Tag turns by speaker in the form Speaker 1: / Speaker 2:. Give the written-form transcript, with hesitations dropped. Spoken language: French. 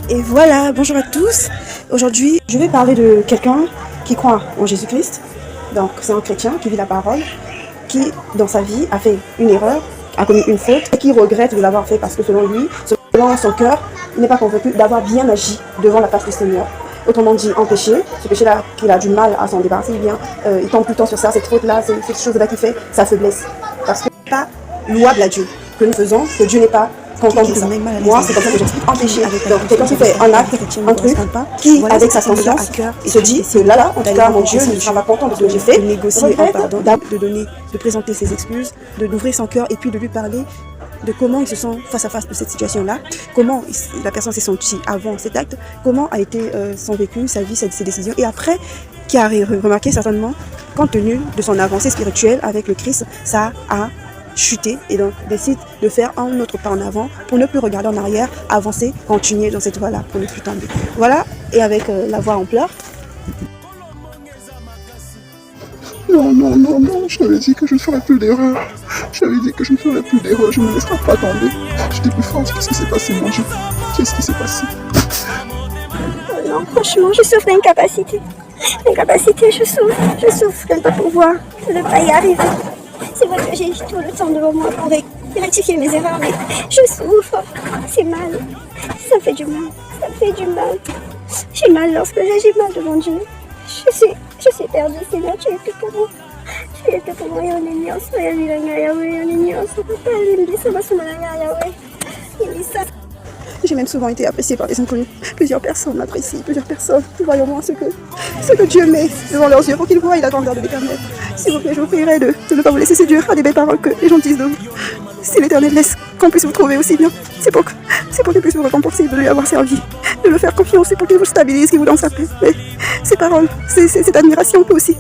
Speaker 1: Et voilà, bonjour à tous. Aujourd'hui, je vais parler de quelqu'un qui croit en Jésus-Christ. Donc, c'est un chrétien qui vit la parole, qui, dans sa vie, a fait une erreur, a commis une faute, et qui regrette de l'avoir fait parce que selon lui, selon son cœur, il n'est pas convaincu d'avoir bien agi devant la face du Seigneur. Autrement dit, en péché, ce péché-là qu'il a du mal à s'en débarrasser, il tombe tout le temps sur ça, cette faute-là, cette chose-là qui fait sa faiblesse. Parce que ce n'est pas louable à Dieu que nous faisons, que Dieu n'est pas content de ça. Moi, c'est comme ça que j'explique en péché. Donc, quelqu'un qui fait un acte, un truc, qui, avec sa conscience, se dit que là, en tout cas, mon Dieu ne sera pas content de ce que j'ai fait,
Speaker 2: de négocier un pardon, de présenter ses excuses, d'ouvrir son cœur et puis de lui parler de comment il se sent face à face de cette situation-là, comment la personne s'est sentie avant cet acte, comment a été son vécu, sa vie, ses décisions, et après, qui a remarqué certainement, compte tenu de son avancée spirituelle avec le Christ, ça a chuté et donc décide de faire un autre pas en avant pour ne plus regarder en arrière, avancer, continuer dans cette voie-là pour ne plus tomber. Voilà, et avec la voix en pleurs.
Speaker 3: Non, j'avais dit que je ne ferais plus d'erreur. J'avais dit que je ne ferais plus d'erreur, je ne me laisserai pas tomber. J'étais plus forte, qu'est-ce qui s'est passé, mon Dieu? Qu'est-ce qui s'est passé?
Speaker 4: Non, franchement, je souffre d'incapacité. Incapacité, je souffre de ne pas pouvoir, de ne pas y arriver. C'est vrai que j'ai tout le temps devant moi pour rectifier mes erreurs, mais je souffre. C'est mal. Ça fait du mal. Ça fait du mal. J'ai mal lorsque j'ai mal devant Dieu. Je suis perdue, Seigneur, tu es tout pour moi. Tu es tout pour moi,
Speaker 2: J'ai même souvent été appréciée par des inconnus. Plusieurs personnes m'apprécient, plusieurs personnes. Voyons-moi ce que Dieu met devant leurs yeux pour qu'ils voient la grandeur de l'Éternel. S'il vous plaît, je vous prierai de ne pas vous laisser séduire à des belles paroles que les gens disent de vous. Si l'Éternel laisse qu'on puisse vous trouver aussi bien, c'est pour qu'il puisse vous récompenser de lui avoir servi, de le faire confiance, c'est pour qu'il vous stabilise, qu'il vous donne sa paix. Mais ces paroles, cette admiration peut aussi